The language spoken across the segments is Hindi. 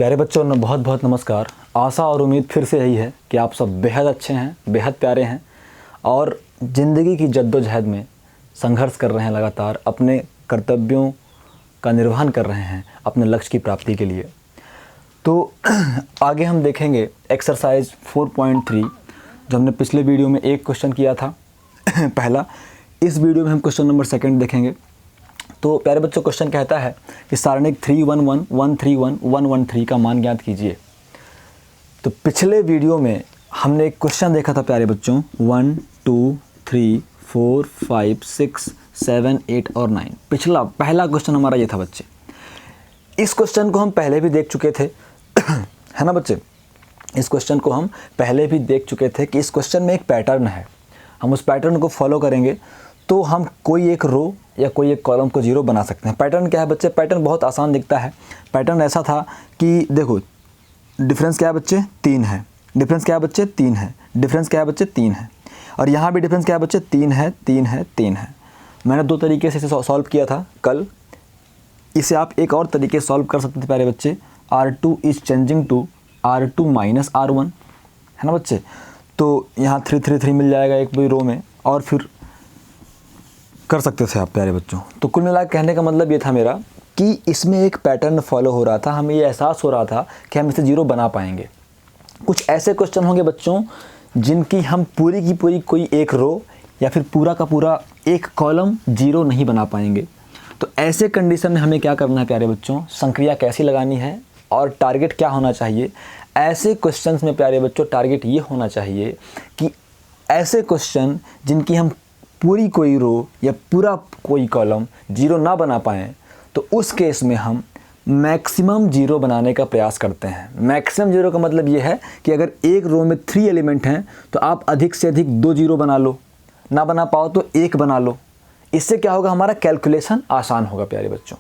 प्यारे बच्चों ने बहुत बहुत नमस्कार। आशा और उम्मीद फिर से यही है कि आप सब बेहद अच्छे हैं, बेहद प्यारे हैं और ज़िंदगी की जद्दोजहद में संघर्ष कर रहे हैं, लगातार अपने कर्तव्यों का निर्वहन कर रहे हैं अपने लक्ष्य की प्राप्ति के लिए। तो आगे हम देखेंगे एक्सरसाइज 4.3 जो हमने पिछले वीडियो में एक क्वेश्चन किया था पहला। इस वीडियो में हम क्वेश्चन नंबर 2 देखेंगे। तो प्यारे बच्चों, क्वेश्चन कहता है कि सारणिक 311 131 113 का मान ज्ञात कीजिए। तो पिछले वीडियो में हमने एक क्वेश्चन देखा था प्यारे बच्चों, 1 2 3 4 5 6 7 8 और 9। पहला क्वेश्चन हमारा ये था बच्चे। इस क्वेश्चन को हम पहले भी देख चुके थे है ना बच्चे। इस क्वेश्चन को हम पहले भी देख चुके थे कि इस क्वेश्चन में एक पैटर्न है, हम उस पैटर्न को फॉलो करेंगे तो हम कोई एक रो या कोई एक कॉलम को जीरो बना सकते हैं। पैटर्न क्या है बच्चे? पैटर्न बहुत आसान दिखता है। पैटर्न ऐसा था कि देखो, डिफरेंस क्या है बच्चे? 3 है। डिफरेंस क्या है बच्चे? 3 है। डिफरेंस क्या है बच्चे? 3 है। और यहाँ भी डिफरेंस क्या है बच्चे? 3 है, 3 है, 3 है। मैंने 2 तरीके से इसे सॉल्व किया था कल। इसे आप एक और तरीके से सॉल्व कर सकते थे प्यारे बच्चे। R2 is changing to R2 minus R1, है ना बच्चे। तो यहाँ 3 3 3 मिल जाएगा एक भी रो में, और फिर कर सकते थे आप प्यारे बच्चों। तो कुल मिला कहने का मतलब ये था मेरा कि इसमें एक पैटर्न फॉलो हो रहा था, हमें ये एहसास हो रहा था कि हम इसे जीरो बना पाएंगे। कुछ ऐसे क्वेश्चन होंगे बच्चों जिनकी हम पूरी की पूरी कोई एक रो या फिर पूरा का पूरा एक कॉलम जीरो नहीं बना पाएंगे। तो ऐसे कंडीशन में हमें क्या करना है प्यारे बच्चों? संक्रिया कैसी लगानी है और टारगेट क्या होना चाहिए? ऐसे क्वेश्चंस में प्यारे बच्चों टारगेट ये होना चाहिए कि ऐसे क्वेश्चन जिनकी हम पूरी कोई रो या पूरा कोई कॉलम जीरो ना बना पाएँ, तो उस केस में हम मैक्सिमम जीरो बनाने का प्रयास करते हैं। मैक्सिमम जीरो का मतलब ये है कि अगर एक रो में 3 एलिमेंट हैं तो आप अधिक से अधिक 2 जीरो बना लो, ना बना पाओ तो 1 बना लो। इससे क्या होगा? हमारा कैलकुलेशन आसान होगा प्यारे बच्चों।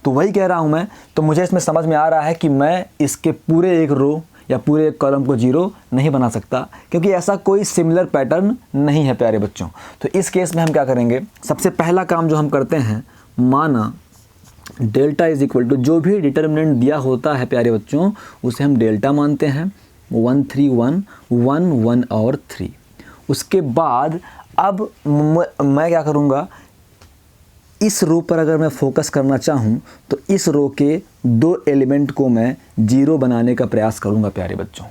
तो वही कह रहा हूँ मैं। तो मुझे इसमें समझ में आ रहा है कि मैं इसके पूरे एक रो या पूरे एक कॉलम को जीरो नहीं बना सकता, क्योंकि ऐसा कोई सिमिलर पैटर्न नहीं है प्यारे बच्चों। तो इस केस में हम क्या करेंगे? सबसे पहला काम जो हम करते हैं, माना डेल्टा इज इक्वल टू जो भी डिटर्मिनेंट दिया होता है प्यारे बच्चों उसे हम डेल्टा मानते हैं, 1 3 1 1 1 और 3। उसके बाद अब मैं क्या करूँगा? इस रो पर अगर मैं फोकस करना चाहूँ तो इस रो के 2 एलिमेंट को मैं जीरो बनाने का प्रयास करूँगा प्यारे बच्चों।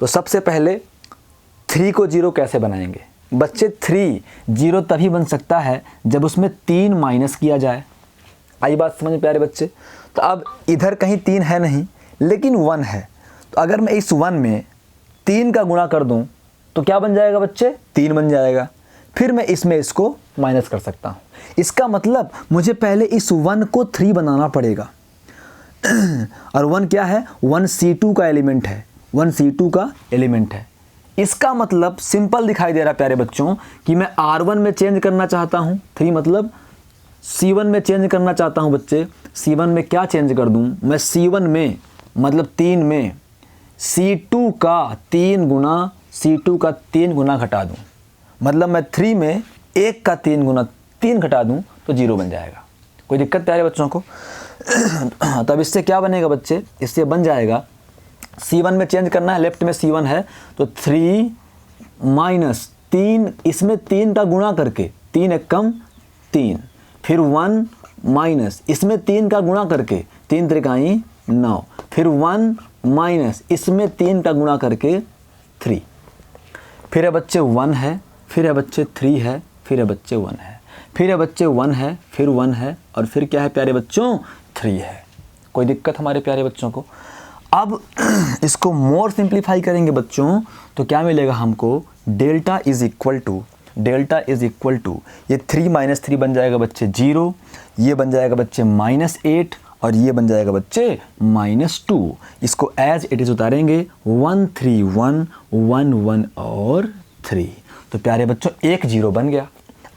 तो सबसे पहले 3 को जीरो कैसे बनाएंगे बच्चे? 3 जीरो तभी बन सकता है जब उसमें 3 माइनस किया जाए। आई बात समझ में प्यारे बच्चे? तो अब इधर कहीं 3 है नहीं, लेकिन 1 है। तो अगर मैं इस 1 में 3 का गुणा कर दूँ तो क्या बन जाएगा बच्चे? 3 बन जाएगा। फिर मैं इसमें इसको माइनस कर सकता हूँ। इसका मतलब मुझे पहले इस 1 को 3 बनाना पड़ेगा। और 1 क्या है? 1 C2 का एलिमेंट है। 1 C2 का एलिमेंट है। इसका मतलब सिंपल दिखाई दे रहा है प्यारे बच्चों कि मैं R1 में चेंज करना चाहता हूँ, 3 मतलब C1 में चेंज करना चाहता हूँ बच्चे। C1 में क्या चेंज कर दूँ मैं? C1 में मतलब 3 में C2 का 3 गुना C2 का 3 गुना घटा दूँ। मतलब मैं 3 में 1 का 3 गुना 3 घटा दूँ तो जीरो बन जाएगा। कोई दिक्कत प्यारे बच्चों को? तब इससे क्या बनेगा बच्चे? इससे बन जाएगा, C1 में चेंज करना है, लेफ्ट में C1 है तो 3 माइनस 3, इसमें 3 का गुणा करके 3 एक कम 3, फिर 1 माइनस इसमें 3 का गुणा करके 3 त्रिकाई 9, फिर 1 माइनस इसमें 3 का गुणा करके 3, फिर है बच्चे 1 है, फिर है बच्चे 3 है, फिर है बच्चे 1 है, फिर है बच्चे 1 है, फिर 1 है, और फिर क्या है प्यारे बच्चों? 3 है। कोई दिक्कत हमारे प्यारे बच्चों को? अब इसको मोर सिंप्लीफाई करेंगे बच्चों तो क्या मिलेगा हमको? डेल्टा इज इक्वल टू ये 3 माइनस 3 बन जाएगा बच्चे 0, ये बन जाएगा बच्चे -8 और ये बन जाएगा बच्चे -2। इसको एज इट इज़ उतारेंगे, 1 3 1 1 1 और 3। तो प्यारे बच्चों एक जीरो बन गया।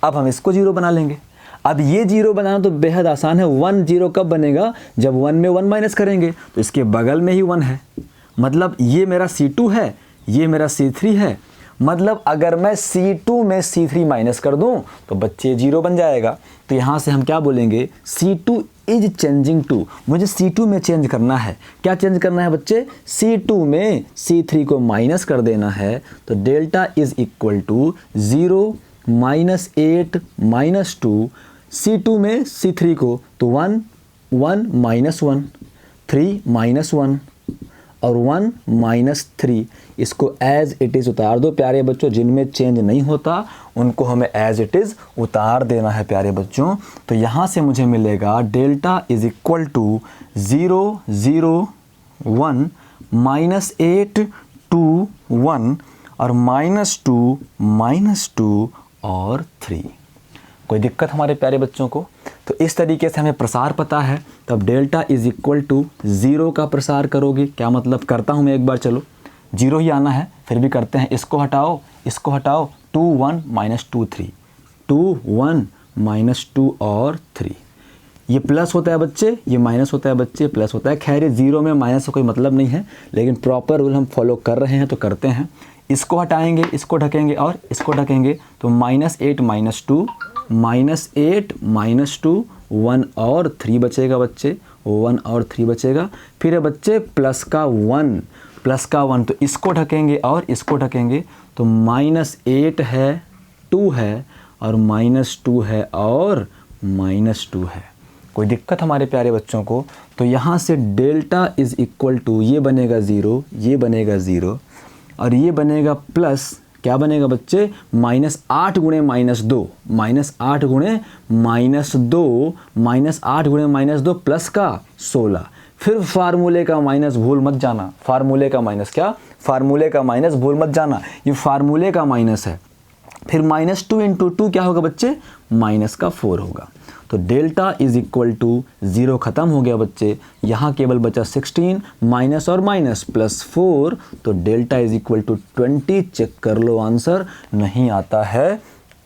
अब हम इसको जीरो बना लेंगे। अब ये जीरो बनाना तो बेहद आसान है। 1 जीरो कब बनेगा? जब 1 में 1 माइनस करेंगे। तो इसके बगल में ही 1 है, मतलब ये मेरा C2 है, ये मेरा C3 है। मतलब अगर मैं C2 में C3 माइनस कर दूं तो बच्चे जीरो बन जाएगा। तो यहाँ से हम क्या बोलेंगे, C2 इज चेंजिंग टू, मुझे C2 में चेंज करना है। क्या चेंज करना है बच्चे, C2 में C3 को माइनस कर देना है। तो delta is equal to 0 -8 -2, C2 में C3 को तो 1 1 -1 3 -1 और 1 -3, इसको एज इट इज़ उतार दो प्यारे बच्चों। जिनमें चेंज नहीं होता उनको हमें एज इट इज़ उतार देना है प्यारे बच्चों। तो यहाँ से मुझे मिलेगा डेल्टा इज इक्वल टू 0 0 1 -8 2 1 और -2 -2 और 3। कोई दिक्कत हमारे प्यारे बच्चों को? तो इस तरीके से हमें प्रसार पता है, तब डेल्टा इज इक्वल टू 0 का प्रसार करोगे। क्या मतलब, करता हूँ मैं एक बार, चलो 0 ही आना है, फिर भी करते हैं। इसको हटाओ 2 1 -2 3 2 1 -2 और 3। ये प्लस होता है बच्चे, ये माइनस होता है बच्चे, प्लस होता है। खैर ये 0 में माइनस का कोई मतलब नहीं है, लेकिन प्रॉपर रूल हम फॉलो कर रहे हैं तो करते हैं। इसको हटाएंगे, इसको ढकेंगे और इसको ढकेंगे, तो -8 -2 -8 -2 1 और 3 बचेगा बच्चे, 1 और 3 बचेगा। फिर है बच्चे प्लस का 1, तो इसको ढकेंगे और इसको ढकेंगे, तो -8 है, 2 है और -2 है और -2 है। कोई दिक्कत हमारे प्यारे बच्चों को? तो यहाँ से डेल्टा इज इक्वल टू, ये बनेगा 0, ये बनेगा 0 और ये बनेगा प्लस, क्या बनेगा बच्चे, -8 गुणे -2, -8 गुणे -2, -8 गुणे -2 प्लस का 16। फिर फार्मूले का माइनस भूल मत जाना, फार्मूले का माइनस, क्या, फार्मूले का माइनस भूल मत जाना, ये फार्मूले का माइनस है। फिर -2 × 2 क्या होगा बच्चे, -4 होगा। तो डेल्टा इज इक्वल टू 0 खत्म हो गया बच्चे, यहाँ केवल बचा 16 माइनस और माइनस +4, तो delta is equal to 20। Check कर लो आंसर, नहीं आता है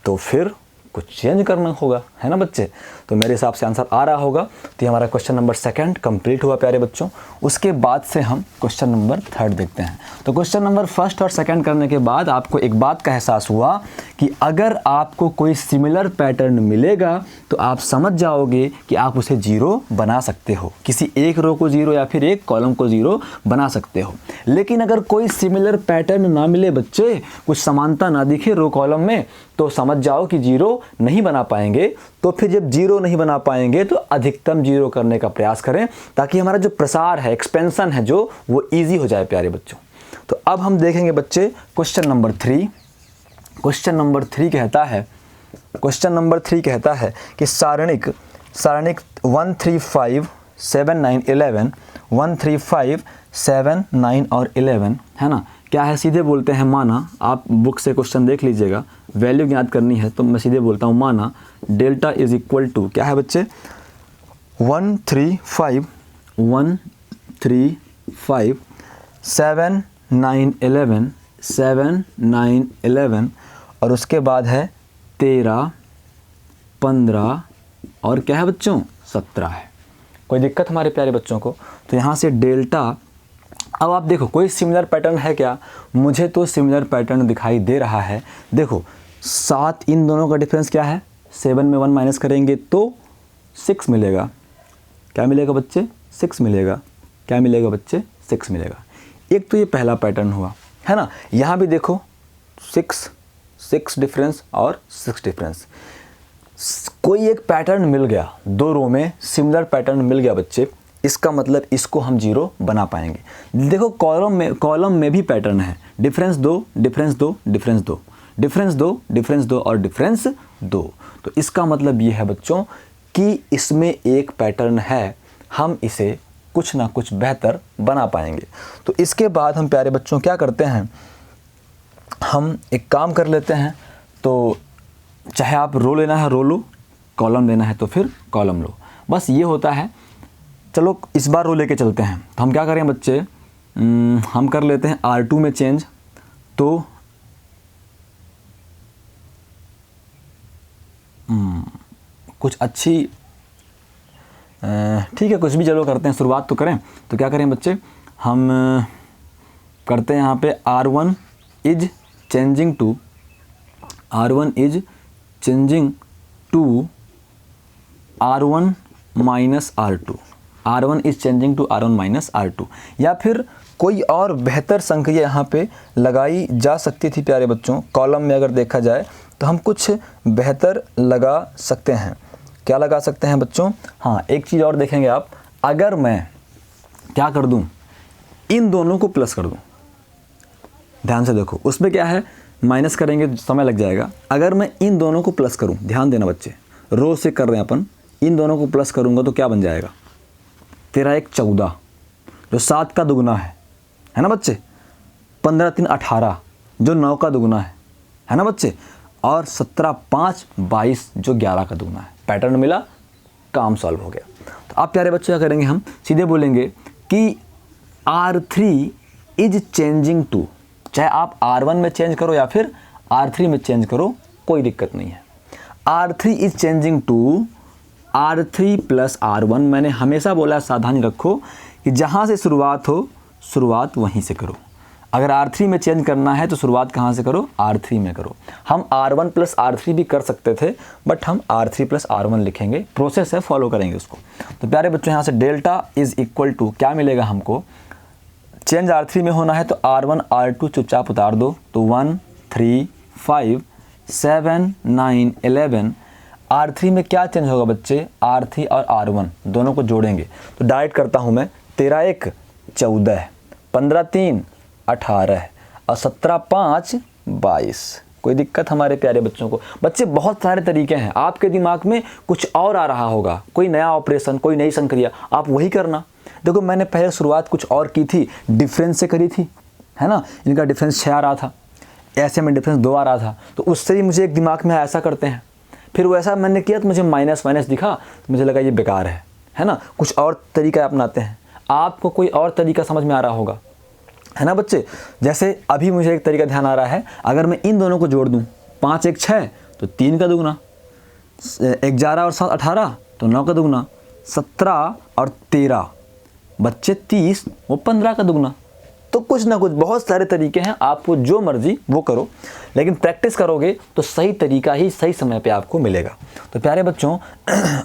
तो फिर कुछ चेंज करना होगा, है ना बच्चे। तो मेरे हिसाब से आंसर आ रहा होगा। तो ये हमारा क्वेश्चन नंबर 2 कंप्लीट हुआ प्यारे बच्चों। उसके बाद से हम क्वेश्चन नंबर 3 देखते हैं। तो क्वेश्चन नंबर 1 और 2 करने के बाद आपको एक बात का एहसास हुआ कि अगर आपको कोई सिमिलर पैटर्न मिलेगा तो आप समझ जाओगे कि आप उसे 0 बना सकते हो, किसी एक रो को 0 या फिर एक कॉलम को 0 बना सकते हो। लेकिन अगर कोई सिमिलर पैटर्न ना मिले बच्चे, कुछ समानता ना दिखे रो कॉलम में, तो समझ जाओ कि 0 नहीं बना पाएंगे। तो फिर जब 0 नहीं बना पाएंगे तो अधिकतम 0 करने का प्रयास करें, ताकि हमारा जो प्रसार है, एक्सपेंशन है जो, वो ईजी हो जाए प्यारे बच्चों। तो अब हम देखेंगे बच्चे क्वेश्चन नंबर 3। क्वेश्चन नंबर 3 कहता है कि सारणिक 1 3 5 7 9 11 1 3 5 7 9 और 11 है ना। क्या है, सीधे बोलते हैं माना, आप बुक से क्वेश्चन देख लीजिएगा, वैल्यू याद करनी है तो मैं सीधे बोलता हूँ, माना डेल्टा इज इक्वल टू, क्या है बच्चे, 1 3 5 1 3 5 7 9 11 7 9 11 और उसके बाद है 13 15 और क्या है बच्चों, 17 है। कोई दिक्कत हमारे प्यारे बच्चों को? तो यहाँ से डेल्टा, अब आप देखो कोई सिमिलर पैटर्न है क्या, मुझे तो सिमिलर पैटर्न दिखाई दे रहा है। देखो 7, इन दोनों का डिफरेंस क्या है, 7 में 1 माइनस करेंगे तो 6 मिलेगा। क्या मिलेगा बच्चे, 6 मिलेगा। क्या मिलेगा बच्चे, 6 मिलेगा। एक तो ये पहला पैटर्न हुआ, है ना। यहाँ भी देखो 6 डिफरेंस और 6 डिफरेंस। कोई एक पैटर्न मिल गया, 2 रो में सिमिलर पैटर्न मिल गया बच्चे, इसका मतलब इसको हम 0 बना पाएंगे। देखो कॉलम में भी पैटर्न है, difference 2 difference 2 difference 2 difference 2 difference 2 और डिफरेंस 2। तो इसका मतलब ये है बच्चों कि इसमें एक पैटर्न है, हम इसे कुछ ना कुछ बेहतर बना पाएंगे। तो इसके बाद हम प्यारे बच्चों क्या करते हैं, हम एक काम कर लेते हैं। तो चाहे आप रो लेना है रो लो, कॉलम लेना है तो फिर कॉलम लो, बस ये होता है। चलो इस बार रो लेके चलते हैं। तो हम क्या करें बच्चे, हम कर लेते हैं R2 में चेंज। तो कुछ अच्छी, ठीक है कुछ भी, चलो करते हैं, शुरुआत तो करें। तो क्या करें बच्चे, हम करते हैं यहाँ पे R1 is changing to R1 minus R2, R1 is changing to R1 minus R2, या फिर कोई और बेहतर संक्रिया यहाँ पे लगाई जा सकती थी प्यारे बच्चों। कॉलम में अगर देखा जाए तो हम कुछ बेहतर लगा सकते हैं। क्या लगा सकते हैं बच्चों? हाँ, एक चीज़ और देखेंगे आप, अगर मैं क्या कर दूँ, इन दोनों को प्लस कर दूँ, ध्यान से देखो, उसमें क्या है, माइनस करेंगे समय लग जाएगा। अगर मैं इन दोनों को प्लस करूँ, ध्यान देना बच्चे, रो से कर रहे हैं अपन, इन दोनों को प्लस करूँगा तो क्या बन जाएगा, 13 1 14, जो 7 का दुगना है ना बच्चे, 15 3 18, जो 9 का दुगना है ना बच्चे, और 17 5 22, जो 11 का दुगना है। पैटर्न मिला, काम सॉल्व हो गया। तो आप प्यारे बच्चे क्या करेंगे, हम सीधे बोलेंगे कि R3 इज चेंजिंग टू, चाहे आप R1 में चेंज करो या फिर R3 में चेंज करो, कोई दिक्कत नहीं है। R3 is changing to R3 plus R1। मैंने हमेशा बोला, सावधानी रखो कि जहाँ से शुरुआत हो, शुरुआत वहीं से करो। अगर R3 में चेंज करना है तो शुरुआत कहाँ से करो, R3 में करो। हम R1 प्लस R3 भी कर सकते थे, बट हम R3 प्लस R1 लिखेंगे, प्रोसेस है, फॉलो करेंगे उसको। तो प्यारे बच्चों, यहाँ से डेल्टा इज इक्वल टू क्या मिलेगा हमको, चेंज R3 में होना है तो R1 R2 चुपचाप उतार दो, तो 1 3 5 7 9 11। R3 में क्या चेंज होगा बच्चे, R3 और R1 दोनों को जोड़ेंगे, तो डायरेक्ट करता हूँ मैं, 13 1 14, 15 3 18 और 17 5 22। कोई दिक्कत हमारे प्यारे बच्चों को? बच्चे बहुत सारे तरीके हैं, आपके दिमाग में कुछ और आ रहा होगा, कोई नया ऑपरेशन, कोई नई संक्रिया, आप वही करना। देखो, मैंने पहले शुरुआत कुछ और की थी, डिफरेंस से करी थी, है ना, इनका डिफरेंस 6 आ रहा था, ऐसे में डिफरेंस 2 आ रहा था, तो उससे ही मुझे एक दिमाग में ऐसा करते हैं। फिर वैसा मैंने किया तो मुझे माइनस माइनस दिखा, तो मुझे लगा ये बेकार है ना, कुछ और तरीका अपनाते हैं। आपको कोई और तरीका समझ में आ रहा होगा, है ना बच्चे। जैसे अभी मुझे एक तरीका ध्यान आ रहा है, अगर मैं इन दोनों को जोड़ दूँ, 5 1 6 तो 3 का दुगना, 11 और 7 18 तो 9 का दुगना, 17 और 13 बच्चे 30, वो 15 का दुगना। तो कुछ ना कुछ बहुत सारे तरीके हैं, आपको जो मर्जी वो करो, लेकिन प्रैक्टिस करोगे तो सही तरीका ही सही समय पे आपको मिलेगा। तो प्यारे बच्चों,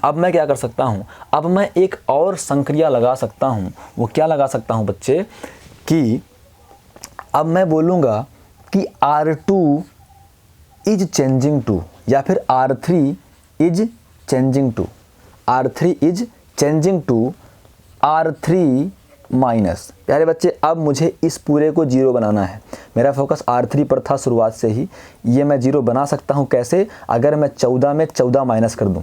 अब मैं क्या कर सकता हूँ, अब मैं एक और संक्रिया लगा सकता हूँ। वो क्या लगा सकता हूँ बच्चे, कि अब मैं बोलूँगा कि R2 इज चेंजिंग टू, या फिर R3 is changing to, R3 is changing to R3 minus. प्यारे बच्चे, अब मुझे इस पूरे को 0 बनाना है। मेरा फोकस R3 पर था शुरुआत से ही। ये मैं 0 बना सकता हूँ कैसे, अगर मैं 14 में 14 माइनस कर दूँ।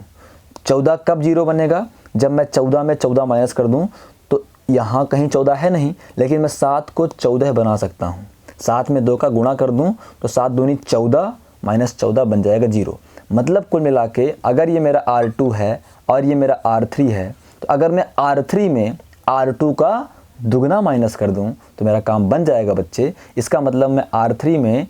14 कब 0 बनेगा, जब मैं 14 में 14 माइनस कर दूँ। तो यहाँ कहीं 14 है नहीं, लेकिन मैं 7 को 14 बना सकता हूँ। 7 में 2 का गुणा कर दूँ तो 7 दूनी 14 माइनस 14 बन जाएगा 0। मतलब कुल मिला के अगर ये मेरा R2 है और ये मेरा R3 है, तो अगर मैं R3 में R2 का दुगना माइनस कर दूं तो मेरा काम बन जाएगा बच्चे। इसका मतलब मैं R3 में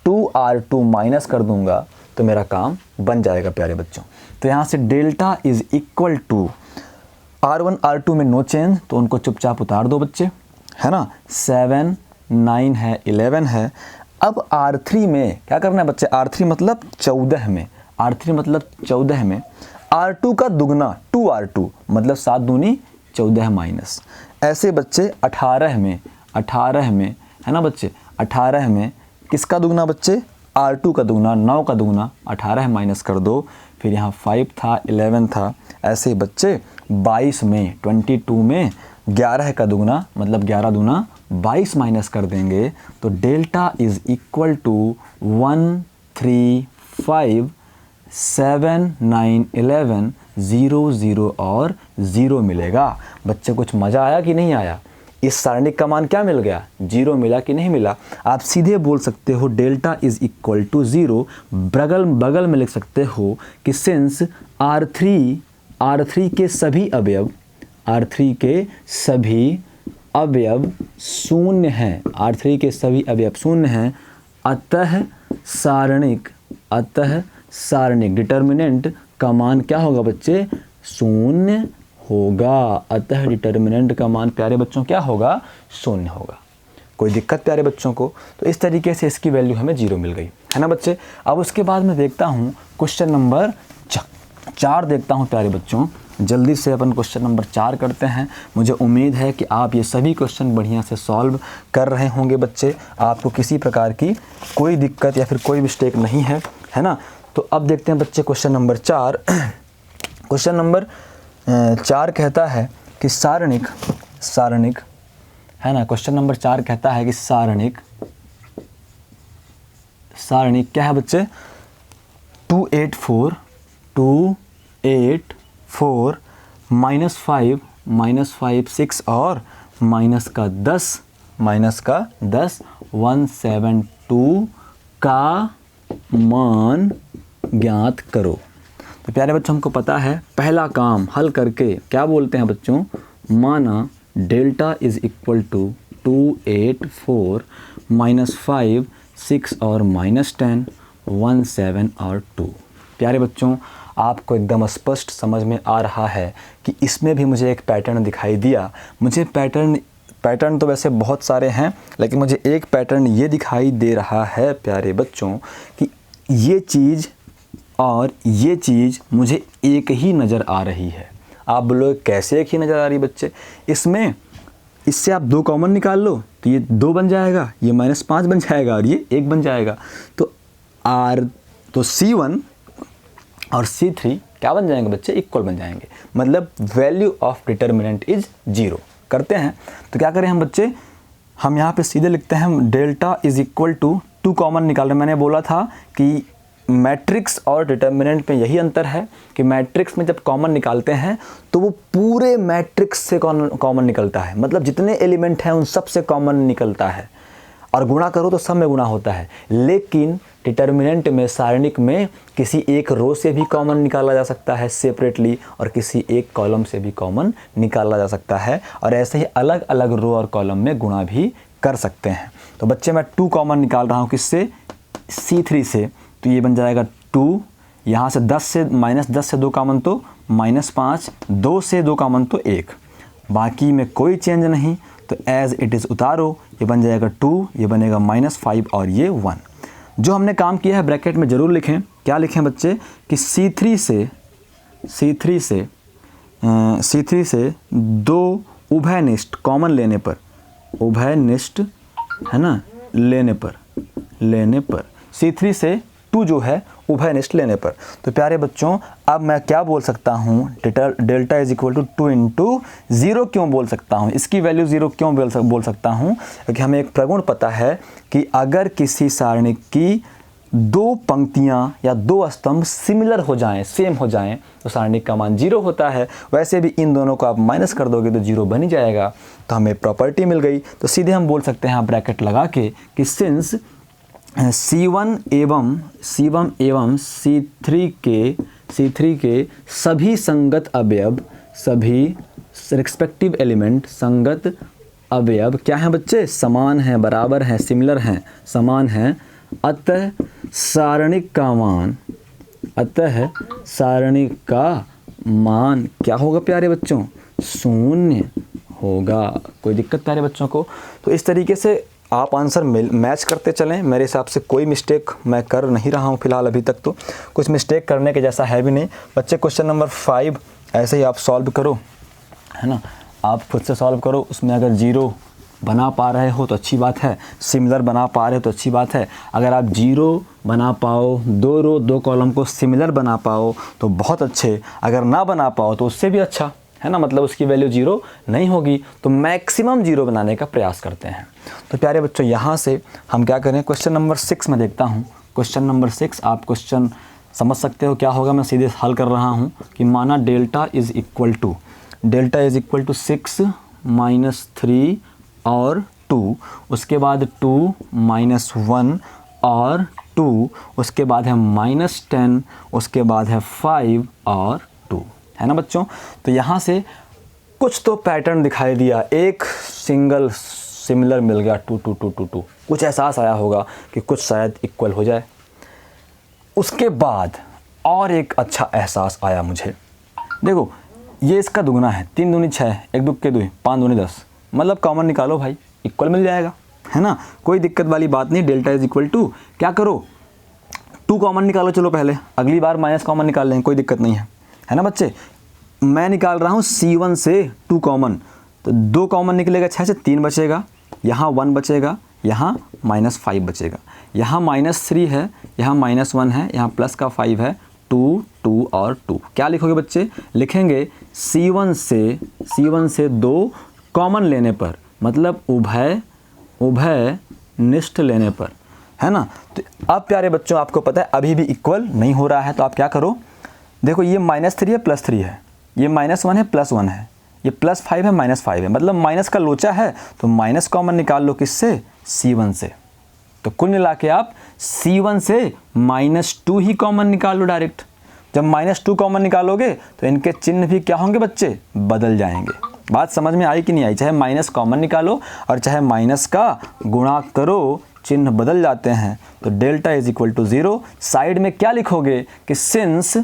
2R2 माइनस कर दूंगा तो मेरा काम बन जाएगा प्यारे बच्चों। तो यहाँ से delta is equal to R1 R2 में नो चेंज, तो उनको चुपचाप उतार दो बच्चे, है ना। 7 9 है 11 है। अब R3 में क्या करना है बच्चे, R3 मतलब 14 में, R3 मतलब 14 में R2 का दुगना 2R2 मतलब 7 दूनी 14 माइनस। ऐसे बच्चे 18 में है ना बच्चे, 18 में किसका दुगना बच्चे, R2 का दुगना, 9 का दुगना, 18 माइनस कर दो, फिर यहाँ 5 था 11 था। ऐसे बच्चे 22 में 22 में 11 का दुगना मतलब 11 दूना 22 माइनस कर देंगे तो डेल्टा इज इक्वल टू 1 3 5 7 9 11 0 0 और 0 मिलेगा। बच्चे कुछ मज़ा आया कि नहीं आया? इस सारणिक का मान क्या मिल गया, 0 मिला कि नहीं मिला? आप सीधे बोल सकते हो डेल्टा इज इक्वल टू 0। बगल में लिख सकते हो कि सिंस R3 के सभी अवयव, R3 के सभी अवयव शून्य हैं, R3 के सभी अवयव शून्य हैं, अतः सारणिक डिटर्मिनेंट का मान क्या होगा बच्चे, शून्य होगा। अतः डिटर्मिनेंट का मान प्यारे बच्चों क्या होगा, शून्य होगा। कोई दिक्कत प्यारे बच्चों को? तो इस तरीके से इसकी वैल्यू हमें 0 मिल गई, है ना बच्चे। अब उसके बाद मैं देखता हूँ क्वेश्चन नंबर 4 देखता हूँ प्यारे बच्चों, जल्दी से अपन क्वेश्चन नंबर 4 करते हैं। मुझे उम्मीद है कि आप ये सभी क्वेश्चन बढ़िया से सॉल्व कर रहे होंगे बच्चे, आपको किसी प्रकार की कोई दिक्कत या फिर कोई मिस्टेक नहीं है ना। तो अब देखते हैं बच्चे क्वेश्चन नंबर 4। क्वेश्चन नंबर 4 कहता है कि सारणिक है ना। क्वेश्चन नंबर 4 कहता है कि सारणिक क्या है बच्चे, 284 -5 6 और माइनस का 10 172 का मान ज्ञात करो। तो प्यारे बच्चों, हमको पता है पहला काम हल करके क्या बोलते हैं बच्चों, माना डेल्टा इज इक्वल टू 284 -5 6 और -10 17 और 2। प्यारे बच्चों, आपको एकदम स्पष्ट समझ में आ रहा है कि इसमें भी मुझे एक पैटर्न दिखाई दिया। मुझे पैटर्न तो वैसे बहुत सारे हैं, लेकिन मुझे एक पैटर्न ये दिखाई दे रहा है प्यारे बच्चों कि ये चीज़ और ये चीज़ मुझे एक ही नज़र आ रही है। आप बोलोगे कैसे एक ही नज़र आ रही है बच्चे, इससे आप 2 कॉमन निकाल लो तो ये 2 बन जाएगा, ये -5 बन जाएगा और ये 1 बन जाएगा। तो C1 और C3 क्या बन जाएंगे बच्चे, इक्वल बन जाएंगे, मतलब वैल्यू ऑफ डिटर्मिनेंट इज 0। करते हैं तो क्या करें हम बच्चे, हम यहाँ पे सीधे लिखते हैं delta is equal to 2 common निकाल रहे हैं। मैंने बोला था कि मैट्रिक्स और डिटर्मिनेंट में यही अंतर है कि मैट्रिक्स में जब कॉमन निकालते हैं तो वो पूरे मैट्रिक्स से कॉमन निकलता है, मतलब जितने एलिमेंट हैं उन सब से कॉमन निकलता है, और गुणा करो तो सब में गुणा होता है। लेकिन डिटर्मिनेंट में, सारणिक में किसी एक रो से भी कॉमन निकाला जा सकता है सेपरेटली, और किसी एक कॉलम से भी कॉमन निकाला जा सकता है, और ऐसे ही अलग अलग रो और कॉलम में गुणा भी कर सकते हैं। तो बच्चे मैं 2 कॉमन निकाल रहा हूँ किससे, C3 से, तो ये बन जाएगा 2, यहाँ से -10 से 2 कॉमन तो -5, 2 से 2 कॉमन तो 1, बाकी में कोई चेंज नहीं, तो एज इट इज़ उतारो, ये बन जाएगा 2, ये बनेगा -5 और ये 1। जो हमने काम किया है ब्रैकेट में ज़रूर लिखें। क्या लिखें बच्चे कि C3 से 2 उभयनिष्ठ कॉमन लेने पर, उभयनिष्ठ है ना, लेने पर C3 से 2 जो है उभयनिष्ठ लेने पर। तो प्यारे बच्चों, अब मैं क्या बोल सकता हूँ, delta is equal to 2 into 0 क्यों बोल सकता हूँ, इसकी वैल्यू 0 क्यों बोल सकता हूँ, क्योंकि हमें एक प्रगुण पता है कि अगर किसी सारणी की 2 पंक्तियाँ या 2 स्तंभ सिमिलर हो जाएं, सेम हो जाएं, तो सारणी का मान 0 होता है। वैसे भी इन दोनों को आप माइनस कर दोगे तो 0 बन ही जाएगा, तो हमें प्रॉपर्टी मिल गई। तो सीधे हम बोल सकते हैं ब्रैकेट लगा के कि सिंस C1 एवं C3 के सभी संगत अवयव, सभी रिस्पेक्टिव एलिमेंट संगत अवयव क्या हैं बच्चे, समान हैं, बराबर हैं, सिमिलर हैं, समान हैं, अतः सारणिक का मान क्या होगा प्यारे बच्चों, 0 होगा। कोई दिक्कत प्यारे बच्चों को? तो इस तरीके से आप आंसर मैच करते चलें। मेरे हिसाब से कोई मिस्टेक मैं कर नहीं रहा हूं फिलहाल, अभी तक तो कुछ मिस्टेक करने के जैसा है भी नहीं। बच्चे क्वेश्चन नंबर 5 ऐसे ही आप सॉल्व करो, है ना, आप खुद से सॉल्व करो। उसमें अगर 0 बना पा रहे हो तो अच्छी बात है, सिमिलर बना पा रहे हो तो अच्छी बात है। अगर आप 0 बना पाओ, 2 रो 2 कॉलम को सिमिलर बना पाओ तो बहुत अच्छे, अगर ना बना पाओ तो उससे भी अच्छा, है ना, मतलब उसकी वैल्यू 0 नहीं होगी, तो मैक्सिमम 0 बनाने का प्रयास करते हैं। तो प्यारे बच्चों, यहाँ से हम क्या करें, क्वेश्चन नंबर 6 में देखता हूँ। क्वेश्चन नंबर 6 आप क्वेश्चन समझ सकते हो क्या होगा, मैं सीधे हल कर रहा हूँ कि माना डेल्टा इज इक्वल टू 6 -3 और 2, उसके बाद 2 -1 और 2, उसके बाद है -10, उसके बाद है 5 और 2, है ना बच्चों। तो यहाँ से कुछ तो पैटर्न दिखाई दिया, एक सिंगल सिमिलर मिल गया, 2 2 2 2 2, कुछ एहसास आया होगा कि कुछ शायद इक्वल हो जाए। उसके बाद और एक अच्छा एहसास आया मुझे, देखो ये इसका दुगना है, 3 दूनी 6, 1 2 के 2, 5 दूनी 10, मतलब कॉमन निकालो भाई, इक्वल मिल जाएगा, है ना, कोई दिक्कत वाली बात नहीं। डेल्टा इज इक्वल टू क्या करो, 2 कॉमन निकालो, चलो पहले, अगली बार माइनस कॉमन निकाल लेंगे, कोई दिक्कत नहीं है। है ना बच्चे। मैं निकाल रहा हूँ C1 से 2 कॉमन, तो 2 कॉमन निकलेगा, 6 से 3 बचेगा, यहाँ 1 बचेगा, यहाँ -5 बचेगा, यहाँ -3 है, यहाँ -1 है, यहाँ प्लस का 5 है, 2 2 और 2। क्या लिखोगे बच्चे? लिखेंगे C1 से 2 कॉमन लेने पर, मतलब उभय निष्ठ लेने पर, है ना। तो अब प्यारे बच्चों आपको पता है अभी भी इक्वल नहीं हो रहा है, तो आप क्या करो, देखो ये -3 है +3 है, ये -1 है +1 है, ये +5 है -5 है, मतलब माइनस का लोचा है, तो माइनस कॉमन निकाल लो किससे? C1 से। तो कुल मिला के आप C1 से -2 ही कॉमन निकाल लो डायरेक्ट। जब -2 कॉमन निकालोगे तो इनके चिन्ह भी क्या होंगे बच्चे? बदल जाएंगे। बात समझ में आई कि नहीं आई? चाहे माइनस कॉमन निकालो और चाहे माइनस का गुणा करो, चिन्ह बदल जाते हैं। तो delta is equal to 0। Side में क्या लिखोगे कि सिंस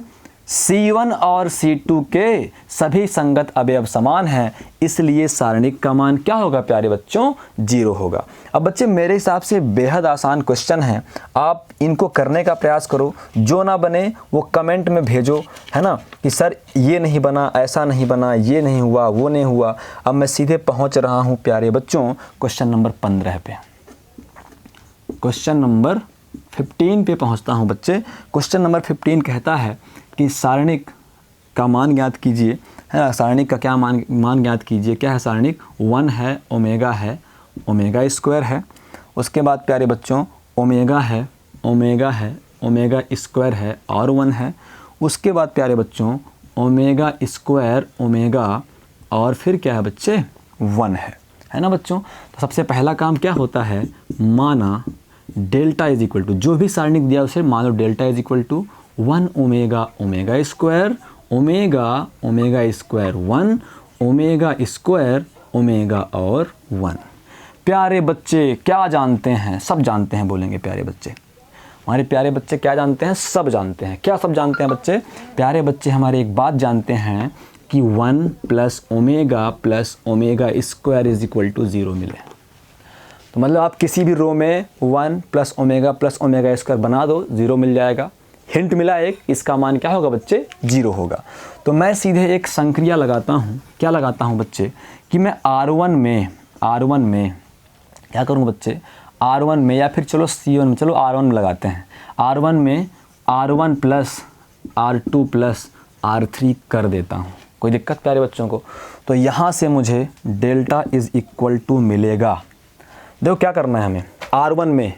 C1 और C2 के सभी संगत अवयव समान हैं, इसलिए सारणिक का मान क्या होगा प्यारे बच्चों? 0 होगा। अब बच्चे मेरे हिसाब से बेहद आसान क्वेश्चन हैं, आप इनको करने का प्रयास करो। जो ना बने वो कमेंट में भेजो, है ना, कि सर ये नहीं बना, ऐसा नहीं बना, ये नहीं हुआ, वो नहीं हुआ। अब मैं सीधे पहुंच रहा हूं प्यारे बच्चों क्वेश्चन नंबर 15 पे। क्वेश्चन नंबर 15 पे पहुंचता हूं बच्चे। क्वेश्चन नंबर 15 कहता है कि सारणिक का मान ज्ञात कीजिए, है ना। सारणिक का क्या मान ज्ञात कीजिए। क्या है सारणिक? 1 है, ओमेगा है, ओमेगा स्क्वायर है। उसके बाद प्यारे बच्चों ओमेगा है, ओमेगा है, ओमेगा स्क्वायर है और 1 है। उसके बाद प्यारे बच्चों ओमेगा स्क्वायर, ओमेगा और फिर क्या है बच्चे? 1 है ना बच्चों। तो सबसे पहला काम क्या होता है? माना डेल्टा इज इक्वल टू, जो भी सारणिक दिया उसे मान लो delta is equal to 1 omega omega square, omega omega square 1, omega square omega और 1। प्यारे बच्चे क्या जानते हैं? सब जानते हैं बोलेंगे प्यारे बच्चे। हमारे प्यारे बच्चे क्या जानते हैं? सब जानते हैं। क्या सब जानते हैं बच्चे? प्यारे बच्चे हमारे एक बात जानते हैं कि 1 + omega square is equal to 0 मिले। तो मतलब आप किसी भी रो में 1 + ओमेगा स्क्वायर बना दो, 0 मिल जाएगा। हिंट मिला एक, इसका मान क्या होगा बच्चे? 0 होगा। तो मैं सीधे एक संक्रिया लगाता हूँ। क्या लगाता हूँ बच्चे? कि मैं R1 में क्या करूँ बच्चे? R1 में या फिर चलो C1 में, चलो R1 में लगाते हैं। R1 में R1 + R2 + R3 कर देता हूँ। कोई दिक्कत प्यारे बच्चों को? तो यहाँ से मुझे डेल्टा इज इक्वल टू मिलेगा। देखो क्या करना है हमें, R1 में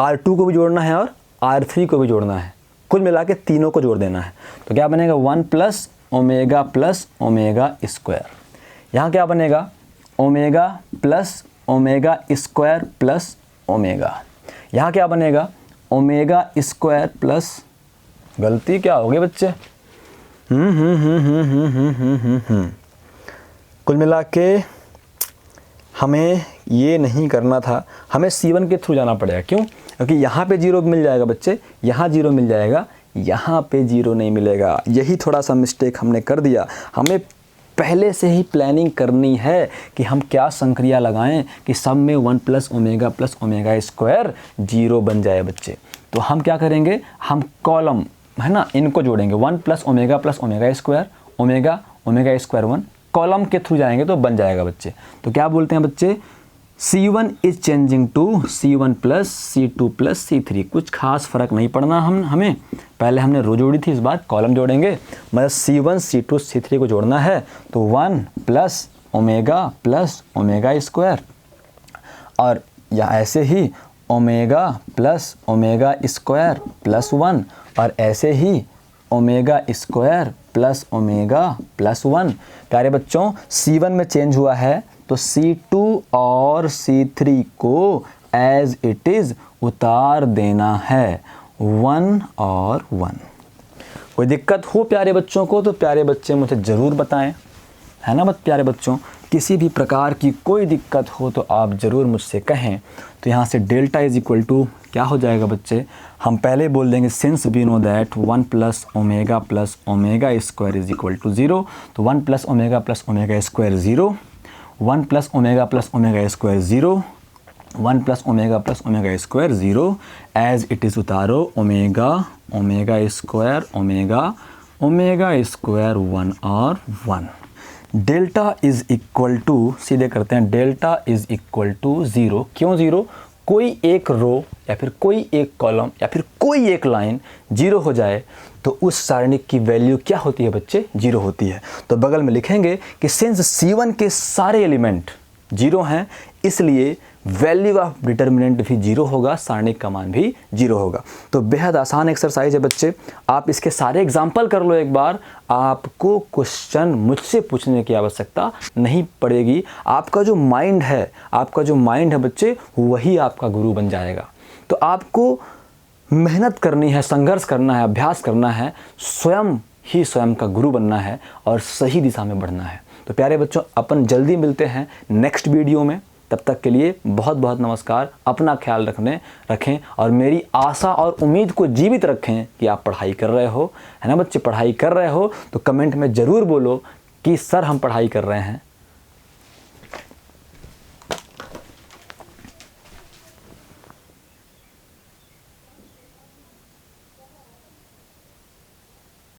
R2 को भी जोड़ना है और R3 को भी जोड़ना है, कुल मिला के तीनों को जोड़ देना है। तो क्या बनेगा? 1 + ओमेगा स्क्वायर। यहाँ क्या बनेगा? Omega + omega square + omega. यहाँ क्या बनेगा? ओमेगा स्क्वायर प्लस, गलती क्या होगी बच्चे? कुल मिला के हमें ये नहीं करना था, हमें C1 के थ्रू जाना पड़ेगा। क्यों? क्योंकि यहाँ पे 0 मिल जाएगा बच्चे, यहाँ 0 मिल जाएगा, यहाँ पे 0 नहीं मिलेगा। यही थोड़ा सा मिस्टेक हमने कर दिया। हमें पहले से ही प्लानिंग करनी है कि हम क्या संक्रिया लगाएं कि सब में 1 + ओमेगा स्क्वायर 0 बन जाए बच्चे। तो हम क्या करेंगे? हम कॉलम, है ना, इनको जोड़ेंगे। 1 + omega square, omega square 1, column के थ्रू जाएंगे तो बन जाएगा बच्चे। तो क्या बोलते हैं बच्चे? C1 is changing to C1 + C2 + C3। कुछ खास फर्क नहीं पड़ना हमें। पहले हमने रो जोड़ी थी, इस बार कॉलम जोड़ेंगे। मतलब C1 C2 C3 को जोड़ना है तो 1 + ओमेगा स्क्वायर, और या ऐसे ही ओमेगा + ओमेगा स्क्वायर +1, और ऐसे ही ओमेगा स्क्वायर + ओमेगा +1। प्यारे बच्चों C1 में चेंज हुआ है तो C2 और C3 को एज इट इज़ उतार देना है, 1 और 1। कोई दिक्कत हो प्यारे बच्चों को तो प्यारे बच्चे मुझे ज़रूर बताएं, है ना प्यारे बच्चों। किसी भी प्रकार की कोई दिक्कत हो तो आप ज़रूर मुझसे कहें। तो यहाँ से डेल्टा इज इक्वल टू क्या हो जाएगा बच्चे? हम पहले बोल देंगे since we know that 1 + omega square is equal to 0। तो 1 + omega square 0, 1 + omega square 0, 1 + omega square 0। As it is उतारो omega square omega omega square 1 और 1। डेल्टा इज इक्वल टू, सीधे करते हैं, डेल्टा इज इक्वल टू 0। क्यों 0? कोई एक रो या फिर कोई एक कॉलम या फिर कोई एक लाइन 0 हो जाए तो उस सारणी की वैल्यू क्या होती है बच्चे? 0 होती है। तो बगल में लिखेंगे कि सिंस C1 के सारे एलिमेंट 0 हैं, इसलिए वैल्यू ऑफ डिटर्मिनेंट भी 0 होगा, सारणी का मान भी 0 होगा। तो बेहद आसान एक्सरसाइज है बच्चे, आप इसके सारे एग्जाम्पल कर लो एक बार, आपको क्वेश्चन मुझसे पूछने की आवश्यकता नहीं पड़ेगी। आपका जो माइंड है बच्चे, वही आपका गुरु बन जाएगा। तो आपको मेहनत करनी है, संघर्ष करना है, अभ्यास करना है, स्वयं ही स्वयं का गुरु बनना है और सही दिशा में बढ़ना है। तो प्यारे बच्चों, अपन जल्दी मिलते हैं नेक्स्ट वीडियो में। तब तक के लिए बहुत बहुत नमस्कार। अपना ख्याल रखें और मेरी आशा और उम्मीद को जीवित रखें कि आप पढ़ाई कर रहे हो, है ना बच्चे? पढ़ाई कर रहे हो तो कमेंट में ज़रूर बोलो कि सर हम पढ़ाई कर रहे हैं।